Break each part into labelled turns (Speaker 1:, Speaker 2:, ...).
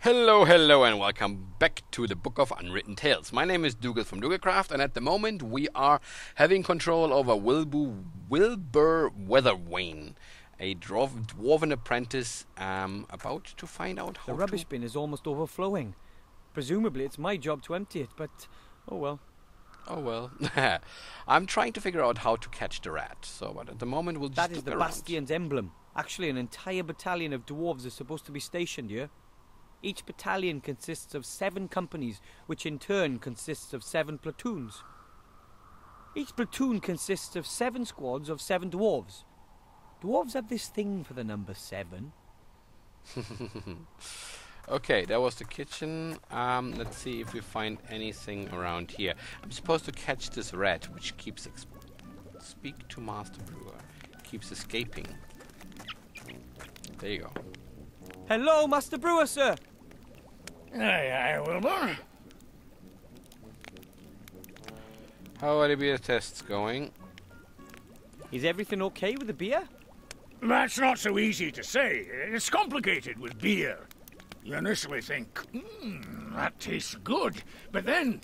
Speaker 1: Hello, hello, and welcome back to the Book of Unwritten Tales. My name is Doogel from Dougelcraft, and at the moment we are having control over Wilbur Weatherwain, a dwarven apprentice, about to find out how
Speaker 2: The rubbish bin is almost overflowing. Presumably it's my job to empty it, but oh well.
Speaker 1: Oh well. I'm trying to figure out how to catch the rat, but at the moment we'll just
Speaker 2: That is
Speaker 1: look
Speaker 2: the
Speaker 1: around.
Speaker 2: Bastion's emblem. Actually, an entire battalion of dwarves is supposed to be stationed here. Each battalion consists of 7 companies, which in turn consists of 7 platoons. Each platoon consists of 7 squads of 7 dwarves. Dwarves have this thing for the number 7.
Speaker 1: Okay, that was the kitchen. Let's see if we find anything around here. I'm supposed to catch this rat, which keeps... Speak to Master Brewer. Keeps escaping. There you go.
Speaker 2: Hello, Master Brewer, sir!
Speaker 3: Aye, Wilbur.
Speaker 1: How are the beer tests going?
Speaker 2: Is everything okay with the beer?
Speaker 3: That's not so easy to say. It's complicated with beer. You initially think, that tastes good, but then,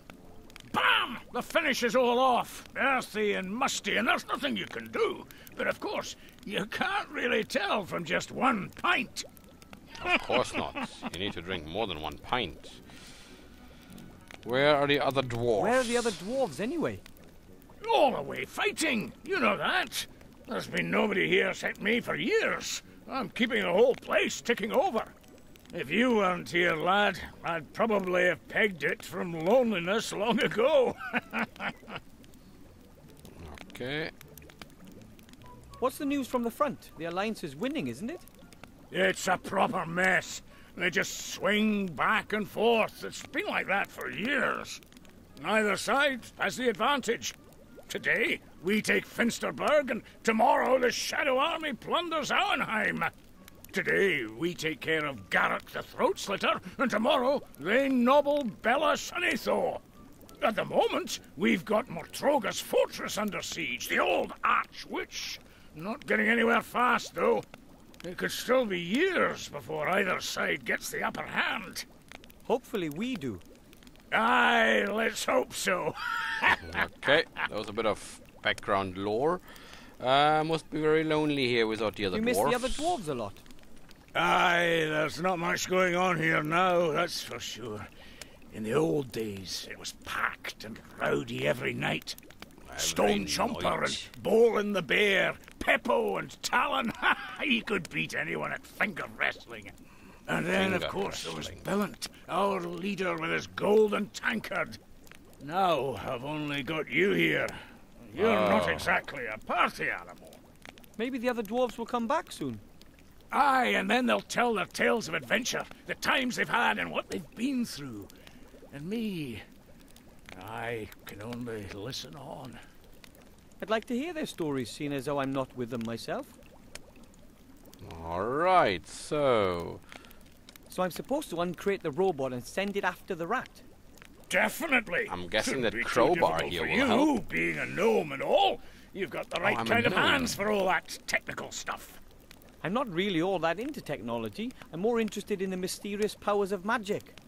Speaker 3: bam! The finish is all off, earthy and musty, and there's nothing you can do. But of course, you can't really tell from just one pint.
Speaker 1: Of course not. You need to drink more than 1 pint. Where are the other dwarves?
Speaker 2: Where are the other dwarves, anyway?
Speaker 3: All away fighting, you know that. There's been nobody here except me for years. I'm keeping the whole place ticking over. If you weren't here, lad, I'd probably have pegged it from loneliness long ago.
Speaker 1: Okay.
Speaker 2: What's the news from the front? The Alliance is winning, isn't it?
Speaker 3: It's a proper mess. They just swing back and forth. It's been like that for years. Neither side has the advantage. Today, we take Finsterberg, and tomorrow the Shadow Army plunders Auenheim. Today, we take care of Garrett the Throat Slitter, and tomorrow they nobble Bella Sunnithaw. At the moment, we've got Mortroga's fortress under siege, the old Arch-Witch. Not getting anywhere fast, though. It could still be years before either side gets the upper hand.
Speaker 2: Hopefully we do.
Speaker 3: Aye, let's hope so.
Speaker 1: Okay, that was a bit of background lore. Must be very lonely here without the other
Speaker 2: You
Speaker 1: dwarves.
Speaker 2: miss the other dwarves a lot.
Speaker 3: Aye, there's not much going on here now, that's for sure. In the old days, it was packed and rowdy every night. Stone Chomper and Bolin the Bear, Peppo and Talon. He could beat anyone at finger wrestling. And then, of course, there was Billant, our leader with his golden tankard. Now I've only got you here. You're not exactly a party animal.
Speaker 2: Maybe the other dwarves will come back soon.
Speaker 3: Aye, and then they'll tell their tales of adventure, the times they've had and what they've been through. And me, I can only listen on.
Speaker 2: I'd like to hear their stories, seeing as though I'm not with them myself.
Speaker 1: Alright, so
Speaker 2: I'm supposed to uncrate the robot and send it after the rat.
Speaker 3: Definitely.
Speaker 1: I'm guessing
Speaker 3: Shouldn't
Speaker 1: that
Speaker 3: be too
Speaker 1: crowbar
Speaker 3: difficult
Speaker 1: here
Speaker 3: for
Speaker 1: will
Speaker 3: you,
Speaker 1: help.
Speaker 3: being a gnome and all. You've got the right
Speaker 1: I'm a
Speaker 3: kind of
Speaker 1: gnome.
Speaker 3: hands for all that technical stuff.
Speaker 2: I'm not really all that into technology. I'm more interested in the mysterious powers of magic.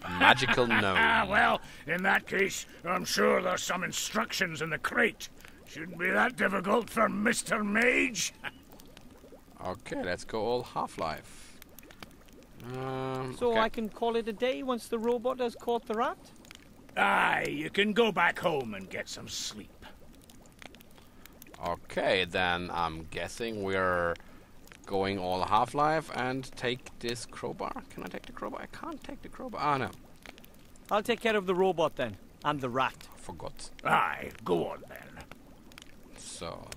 Speaker 1: magical gnome.
Speaker 3: Well, in that case, I'm sure there's some instructions in the crate. Shouldn't be that difficult for Mr. Mage.
Speaker 1: Okay, let's go all Half-Life.
Speaker 2: So
Speaker 1: okay.
Speaker 2: I can call it a day once the robot has caught the rat?
Speaker 3: Aye, you can go back home and get some sleep.
Speaker 1: Okay, then I'm guessing we're going all Half-Life and take this crowbar. Can I take the crowbar? I can't take the crowbar. Ah, no.
Speaker 2: I'll take care of the robot then, and the rat.
Speaker 1: Forgot.
Speaker 3: Aye, go on then.
Speaker 1: So,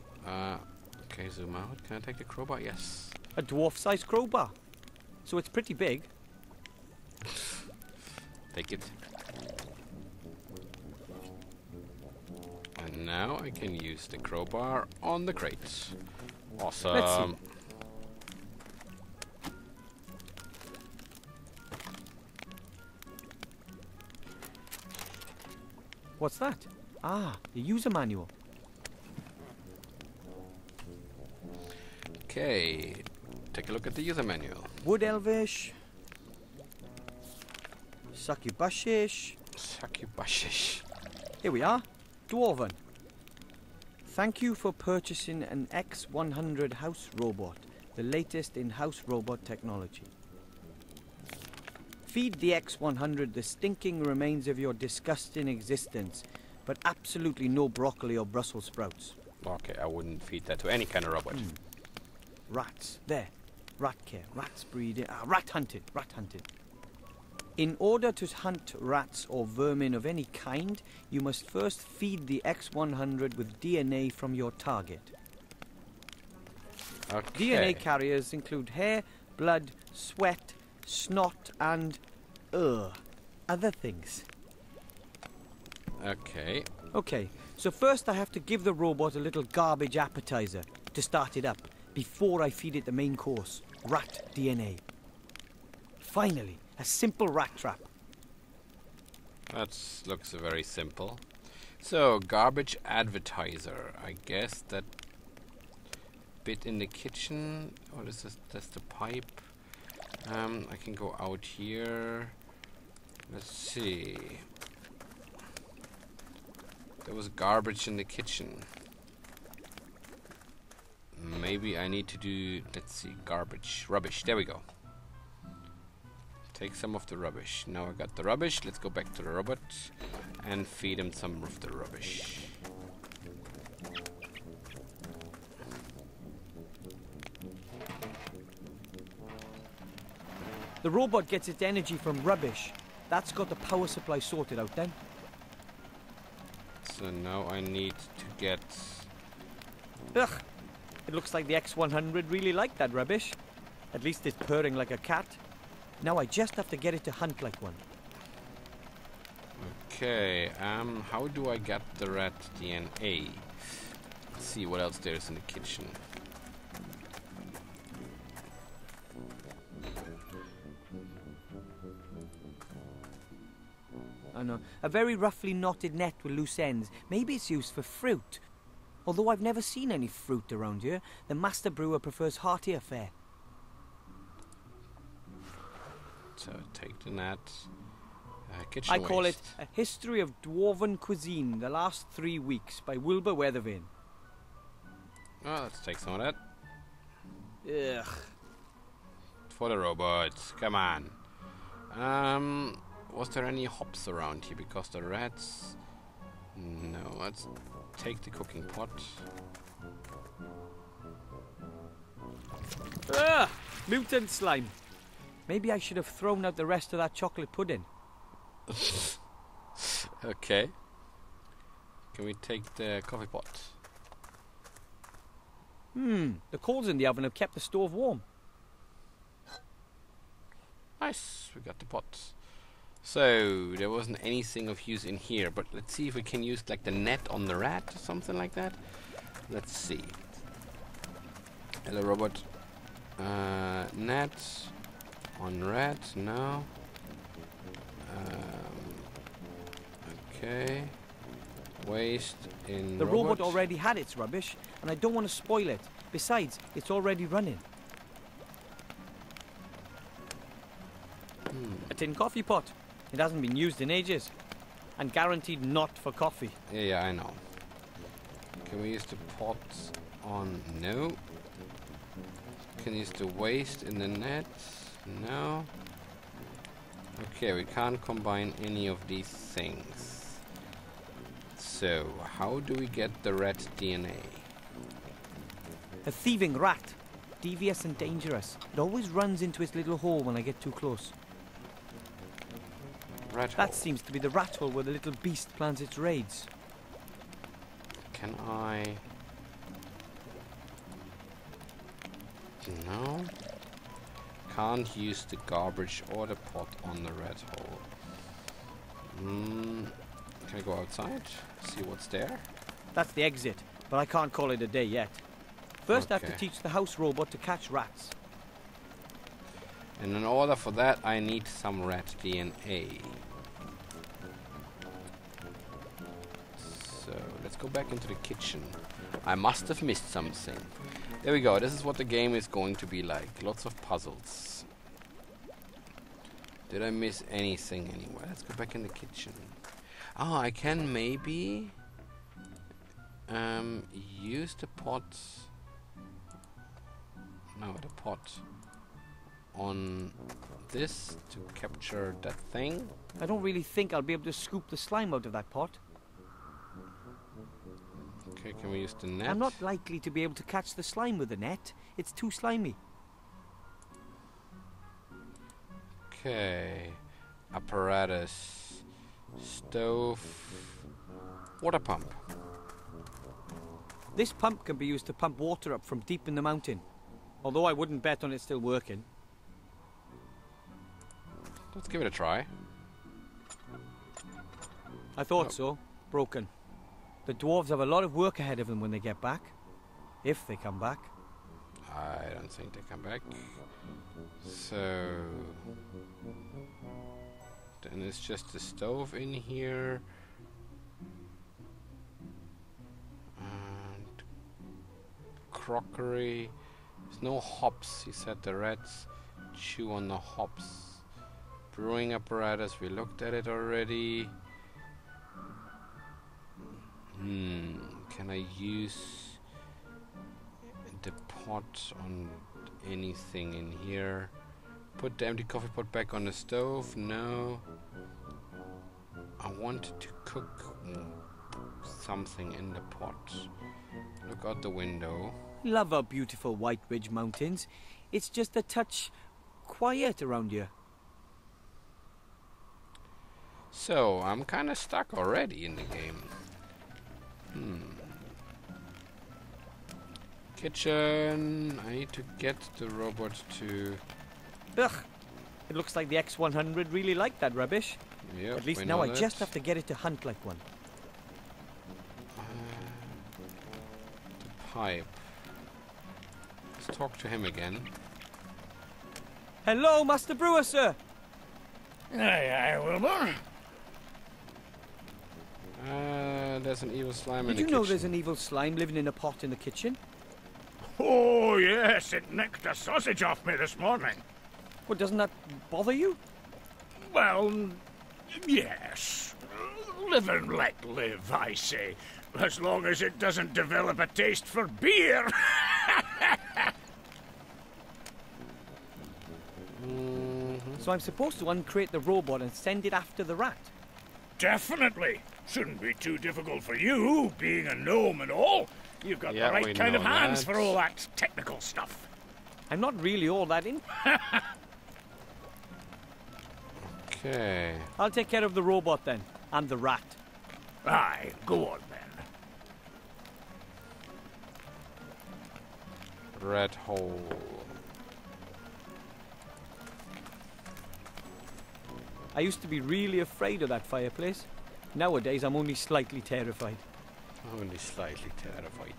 Speaker 1: okay, zoom out. Can I take the crowbar? Yes.
Speaker 2: A dwarf-sized crowbar. So it's pretty big.
Speaker 1: Take it. And now I can use the crowbar on the crate. Awesome.
Speaker 2: Let's see. What's that? Ah, the user manual.
Speaker 1: Okay, take a look at the user manual.
Speaker 2: Wood Elvish. Succubushish.
Speaker 1: Succubushish.
Speaker 2: Here we are. Dwarven. Thank you for purchasing an X100 house robot, the latest in house robot technology. Feed the X100 the stinking remains of your disgusting existence, but absolutely no broccoli or Brussels sprouts.
Speaker 1: Okay, I wouldn't feed that to any kind of robot.
Speaker 2: Rats. There. Rat care. Rats breeding. Rat hunted. Rat hunted. In order to hunt rats or vermin of any kind, you must first feed the X100 with DNA from your target.
Speaker 1: Okay.
Speaker 2: DNA carriers include hair, blood, sweat, snot, and other things.
Speaker 1: Okay.
Speaker 2: Okay, so first I have to give the robot a little garbage appetizer to start it up before I feed it the main course, rat DNA. Finally, a simple rat trap.
Speaker 1: That looks very simple. So, garbage advertiser. I guess that bit in the kitchen. What is this? That's the pipe. I can go out here. Let's see. There was garbage in the kitchen. Maybe I need to do, let's see, rubbish. There we go. Take some of the rubbish. Now I got the rubbish. Let's go back to the robot and feed him some of the rubbish.
Speaker 2: The robot gets its energy from rubbish. That's got the power supply sorted out then.
Speaker 1: So now I need to get...
Speaker 2: Ugh! It looks like the X100 really liked that rubbish. At least it's purring like a cat. Now I just have to get it to hunt like one.
Speaker 1: Okay, how do I get the rat DNA? Let's see what else there is in the kitchen.
Speaker 2: I know. A very roughly knotted net with loose ends. Maybe it's used for fruit. Although I've never seen any fruit around here, the master brewer prefers heartier fare.
Speaker 1: So take the net. Kitchen
Speaker 2: I call it
Speaker 1: waste.
Speaker 2: A History of Dwarven Cuisine, the Last 3 Weeks by Wilbur Weathervane.
Speaker 1: Oh, let's take some of that.
Speaker 2: Ugh.
Speaker 1: For the robots. Come on. Was there any hops around here? Because the rats... No, let's take the cooking pot.
Speaker 2: Ugh! Mutant slime. Maybe I should have thrown out the rest of that chocolate pudding.
Speaker 1: Okay. Can we take the coffee pot?
Speaker 2: The coals in the oven have kept the stove warm.
Speaker 1: Nice, we got the pot. So, there wasn't anything of use in here, but let's see if we can use like the net on the rat or something like that. Let's see. Hello, robot. Net on rat, no. Okay. Waste in
Speaker 2: The robot already had its rubbish, and I don't want to spoil it. Besides, it's already running. A tin coffee pot. It hasn't been used in ages. And guaranteed not for coffee.
Speaker 1: Yeah, I know. Can we use the pot on... No. Can use the waste in the net? No. Okay, we can't combine any of these things. So, how do we get the rat DNA?
Speaker 2: A thieving rat. Devious and dangerous. It always runs into its little hole when I get too close.
Speaker 1: Rat
Speaker 2: That
Speaker 1: hole.
Speaker 2: seems to be the rat hole where the little beast plans its raids.
Speaker 1: Can I... No. Can't use the garbage or the pot on the rat hole. Can I go outside? See what's there?
Speaker 2: That's the exit, but I can't call it a day yet. First I have to
Speaker 1: Okay.
Speaker 2: teach the house robot to catch rats.
Speaker 1: And in order for that, I need some rat DNA. So, let's go back into the kitchen. I must have missed something. There we go. This is what the game is going to be like. Lots of puzzles. Did I miss anything anywhere? Let's go back in the kitchen. Oh, I can maybe use the pot. No, the pot on this to capture that thing.
Speaker 2: I don't really think I'll be able to scoop the slime out of that pot.
Speaker 1: Okay, can we use the net?
Speaker 2: I'm not likely to be able to catch the slime with the net. It's too slimy.
Speaker 1: Okay. Apparatus. Stove. Water pump.
Speaker 2: This pump can be used to pump water up from deep in the mountain. Although I wouldn't bet on it still working.
Speaker 1: Let's give it a try.
Speaker 2: I thought so. Broken. The dwarves have a lot of work ahead of them when they get back. If they come back.
Speaker 1: I don't think they come back. So then it's just the stove in here. And crockery. There's no hops. He said the rats chew on the hops. Brewing apparatus, we looked at it already. Can I use the pot on anything in here? Put the empty coffee pot back on the stove? No. I wanted to cook something in the pot. Look out the window.
Speaker 2: Love our beautiful White Ridge Mountains. It's just a touch quiet around here.
Speaker 1: So, I'm kind of stuck already in the game. Kitchen. I need to get the robot to...
Speaker 2: Ugh. It looks like the X100 really liked that rubbish.
Speaker 1: Yep,
Speaker 2: At least now I just have to get it to hunt like one.
Speaker 1: The pipe. Let's talk to him again.
Speaker 2: Hello, Master Brewer, sir.
Speaker 3: Aye, aye, Wilbur.
Speaker 1: There's an evil slime in the
Speaker 2: Did you
Speaker 1: kitchen.
Speaker 2: know there's an evil slime living in a pot in the kitchen?
Speaker 3: Oh, yes, it nicked a sausage off me this morning.
Speaker 2: Well, doesn't that bother you?
Speaker 3: Well, yes. Live and let live, I say. As long as it doesn't develop a taste for beer.
Speaker 2: So I'm supposed to uncrate the robot and send it after the rat?
Speaker 3: Definitely. Shouldn't be too difficult for you, being a gnome and all. You've got the right kind of hands for all that technical stuff.
Speaker 2: I'm not really all that in.
Speaker 1: Okay.
Speaker 2: I'll take care of the robot then, and the rat.
Speaker 3: Aye, go on then.
Speaker 1: Red hole.
Speaker 2: I used to be really afraid of that fireplace. Nowadays, I'm only slightly terrified.
Speaker 1: Only slightly terrified.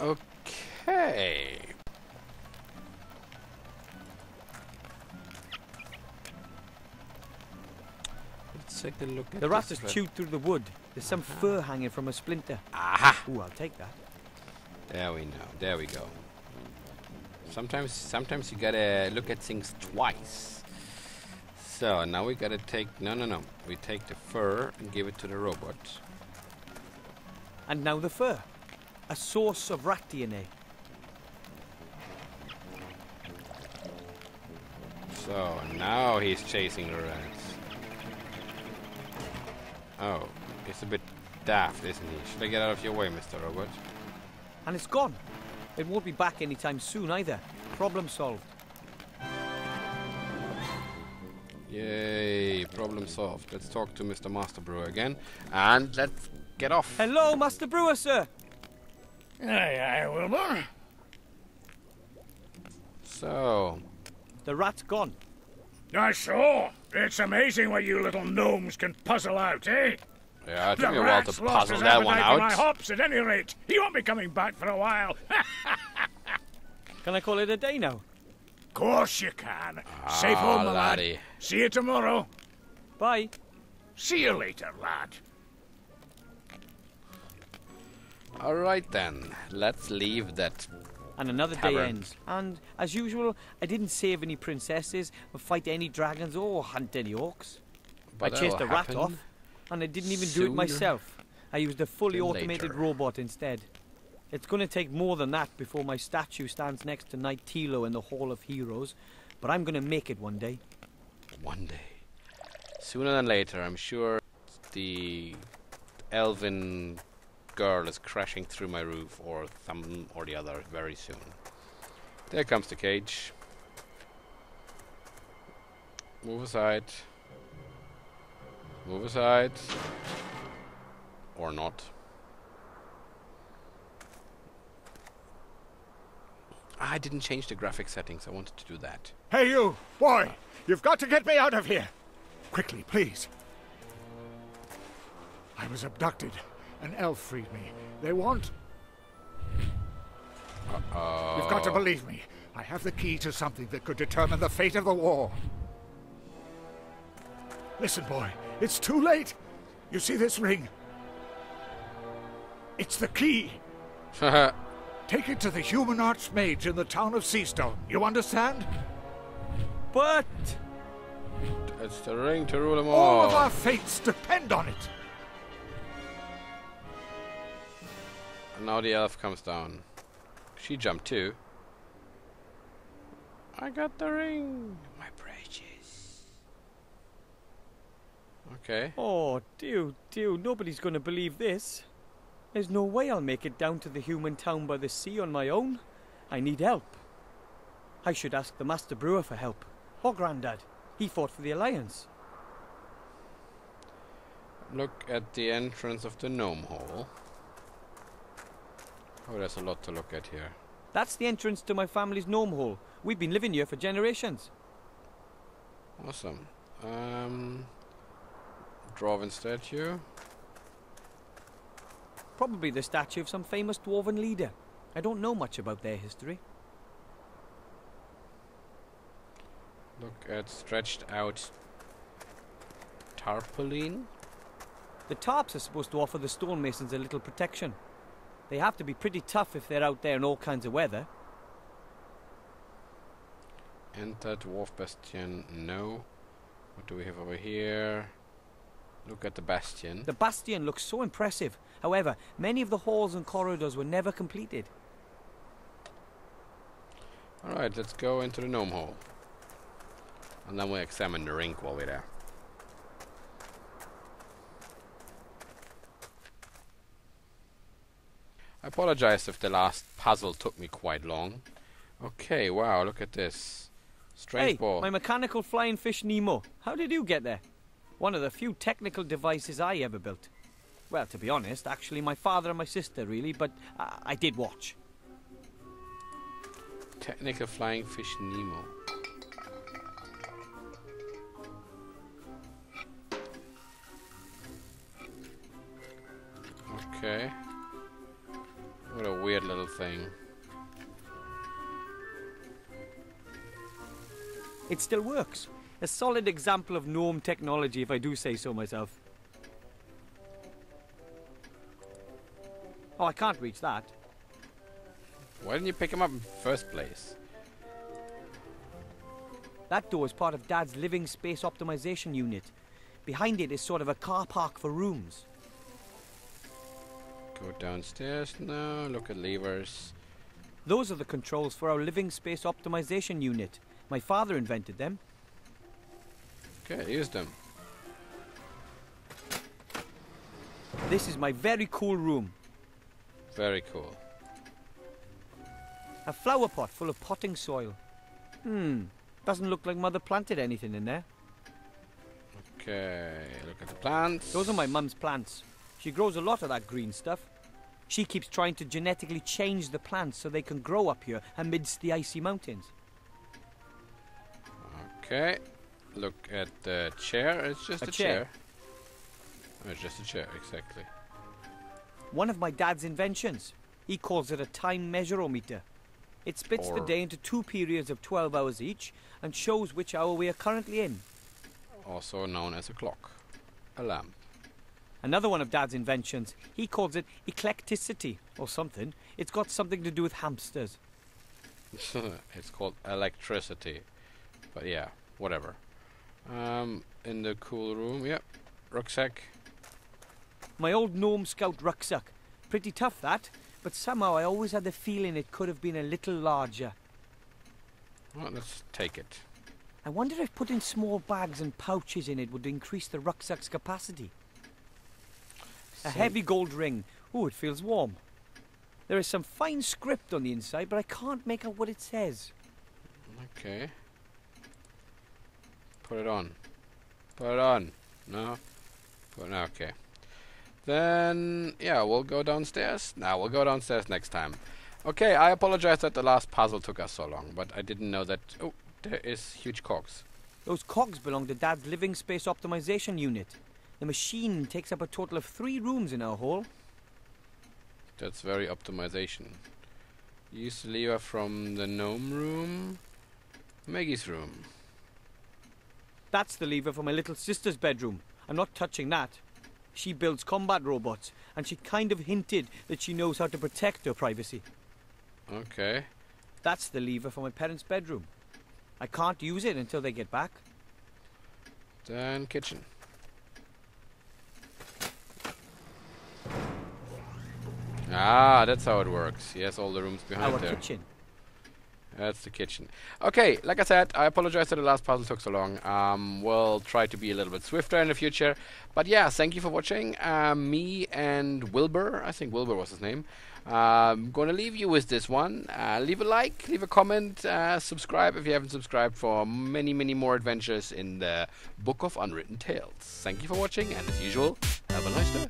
Speaker 1: Okay. Let's take a look at
Speaker 2: The rat
Speaker 1: this
Speaker 2: has chewed through the wood. There's some fur hanging from a splinter.
Speaker 1: Aha!
Speaker 2: Ooh, I'll take that.
Speaker 1: There we know. There we go. Sometimes you gotta look at things twice. So now we gotta take... No. We take the fur and give it to the robot.
Speaker 2: And now the fur. A source of rat DNA.
Speaker 1: So now he's chasing the rats. Oh, it's a bit daft, isn't he? Should I get out of your way, Mr. Robot?
Speaker 2: And it's gone. It won't be back anytime soon either. Problem solved.
Speaker 1: Yay, problem solved. Let's talk to Mr. Master Brewer again. And let's get off.
Speaker 2: Hello, Master Brewer, sir.
Speaker 3: Aye, aye, Wilbur.
Speaker 1: So...
Speaker 2: The rat's gone.
Speaker 3: I saw. It's amazing what you little gnomes can puzzle out, eh?
Speaker 1: yeah, it took
Speaker 3: The
Speaker 1: me a while
Speaker 3: rat's
Speaker 1: to
Speaker 3: lost
Speaker 1: puzzle
Speaker 3: his
Speaker 1: that one
Speaker 3: appetite for my
Speaker 1: out.
Speaker 3: hops at any rate. He won't be coming back for a while.
Speaker 2: Can I call it a day now?
Speaker 3: Course you can. Safe home, my lad.
Speaker 1: laddie.
Speaker 3: See you tomorrow.
Speaker 2: Bye.
Speaker 3: See you later, lad.
Speaker 1: Alright then, let's leave that
Speaker 2: And another day ends. And, as usual, I didn't save any princesses, or fight any dragons, or hunt any orcs.
Speaker 1: But
Speaker 2: I chased a rat
Speaker 1: happen
Speaker 2: off, and I didn't even do it
Speaker 1: sooner
Speaker 2: myself. I used a fully
Speaker 1: than
Speaker 2: automated
Speaker 1: later.
Speaker 2: robot instead. It's going to take more than that before my statue stands next to Knight Tilo in the Hall of Heroes, but I'm going to make it one day.
Speaker 1: One day. Sooner than later, I'm sure the elven girl is crashing through my roof, or some or the other, very soon. There comes the cage. Move aside. Move aside. Or not. I didn't change the graphic settings. I wanted to do that.
Speaker 3: Hey, you! Boy! You've got to get me out of here! Quickly, please. I was abducted. An elf freed me. They want... You've got to believe me. I have the key to something that could determine the fate of the war. Listen, boy. It's too late. You see this ring? It's the key. Take it to the human archmage in the town of Seastone. You understand?
Speaker 2: But...
Speaker 1: It's the ring to rule them
Speaker 3: All
Speaker 1: all.
Speaker 3: of our fates depend on it.
Speaker 1: And now the elf comes down. She jumped too. I got the ring. My precious. Okay.
Speaker 2: Oh, dear, nobody's going to believe this. There's no way I'll make it down to the human town by the sea on my own. I need help. I should ask the Master Brewer for help. Or Grandad. He fought for the Alliance.
Speaker 1: Look at the entrance of the gnome hole. Oh, there's a lot to look at here.
Speaker 2: That's the entrance to my family's gnome hole. We've been living here for generations.
Speaker 1: Awesome. Dwarven statue.
Speaker 2: Probably the statue of some famous dwarven leader. I don't know much about their history.
Speaker 1: Look at stretched out tarpaulin.
Speaker 2: The tarps are supposed to offer the stonemasons a little protection. They have to be pretty tough if they're out there in all kinds of weather.
Speaker 1: Enter dwarf bastion. No. What do we have over here? Look at the bastion.
Speaker 2: The bastion looks so impressive. However, many of the halls and corridors were never completed.
Speaker 1: Alright, let's go into the gnome hole. And then we'll examine the ring while we're there. I apologize if the last puzzle took me quite long. Okay, wow, look at this. Strange
Speaker 2: Hey,
Speaker 1: ball.
Speaker 2: my mechanical flying fish Nemo. How did you get there? One of the few technical devices I ever built. Well, to be honest, actually my father and my sister really, but I did watch.
Speaker 1: Technical flying fish Nemo. Okay. What a weird little thing.
Speaker 2: It still works. A solid example of gnome technology, if I do say so myself. Oh, I can't reach that.
Speaker 1: Why didn't you pick him up in the first place?
Speaker 2: That door is part of Dad's living space optimization unit. Behind it is sort of a car park for rooms.
Speaker 1: Go downstairs now, look at levers.
Speaker 2: Those are the controls for our living space optimization unit. My father invented them.
Speaker 1: Okay, use them.
Speaker 2: This is my very cool room.
Speaker 1: Very cool.
Speaker 2: A flower pot full of potting soil. Doesn't look like Mother planted anything in there.
Speaker 1: Okay, look at the plants.
Speaker 2: Those are my mum's plants. She grows a lot of that green stuff. She keeps trying to genetically change the plants so they can grow up here amidst the icy mountains.
Speaker 1: Okay, look at the chair. It's just a chair. Oh, it's just a chair, exactly.
Speaker 2: One of my dad's inventions. He calls it a time measurometer. It splits the day into 2 periods of 12 hours each and shows which hour we are currently in.
Speaker 1: Also known as a clock. A lamp.
Speaker 2: Another one of Dad's inventions, he calls it eclecticity or something. It's got something to do with hamsters.
Speaker 1: It's called electricity. But yeah, whatever. In the cool room, yep. Rucksack.
Speaker 2: My old gnome scout rucksack. Pretty tough, that. But somehow I always had the feeling it could have been a little larger.
Speaker 1: Well, let's take it.
Speaker 2: I wonder if putting small bags and pouches in it would increase the rucksack's capacity. A heavy gold ring. Oh, it feels warm. There is some fine script on the inside, but I can't make out what it says.
Speaker 1: Okay. Put it on. Put it on. No? Okay. Then, yeah, we'll go downstairs. No, we'll go downstairs next time. Okay, I apologize that the last puzzle took us so long, but I didn't know that... Oh, there is huge cogs.
Speaker 2: Those cogs belong to Dad's living space optimization unit. The machine takes up a total of 3 rooms in our hall.
Speaker 1: That's very optimization. Use the lever from the gnome room. Maggie's room.
Speaker 2: That's the lever for my little sister's bedroom. I'm not touching that. She builds combat robots, and she kind of hinted that she knows how to protect her privacy.
Speaker 1: Okay.
Speaker 2: That's the lever for my parents' bedroom. I can't use it until they get back.
Speaker 1: Then kitchen. Ah, that's how it works. Yes, all the rooms behind
Speaker 2: Our
Speaker 1: there.
Speaker 2: kitchen.
Speaker 1: That's the kitchen. Okay, like I said, I apologize that the last puzzle took so long. We'll try to be a little bit swifter in the future. But yeah, thank you for watching. Me and Wilbur, I think Wilbur was his name. I'm going to leave you with this one. Leave a like, leave a comment, subscribe if you haven't subscribed for many, many more adventures in the Book of Unwritten Tales. Thank you for watching, and as usual, have a nice day.